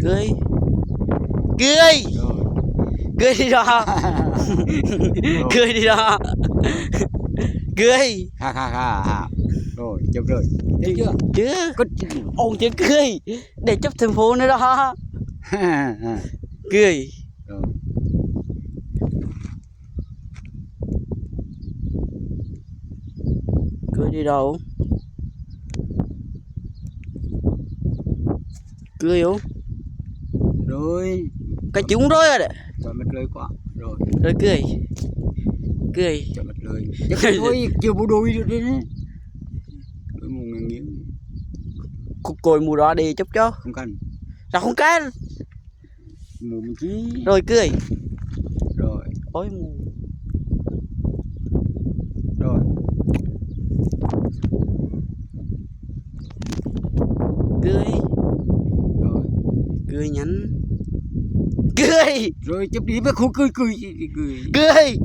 Cười. Cười. Rồi. Cười đi đó. Cười đi đó. Cười. Ha ha ha ha. Rồi chụp rồi. Thấy chưa? Chưa. Có Ông chưa cười. Để chấp thành phố nữa đó. Cười. rồi. Cười đi đâu? Cười không? Rồi. Cái chúng rồi à đấy. Chọn mặt lưới quá. Rồi. Rồi cười. Cười. Chọn mặt lưới. Chắc thôi chưa bộ đuôi được đấy. Đuôi một ngang nghiêng. Cục cồi mù đó đi chấp cho. Không cần. Sao không can? Mù một chí. Rồi cười. Rồi. Ôi mù. Rồi. Cười. Rồi. Cười nhắn. Cười. Rồi chụp đi mà không cười cười. Cười.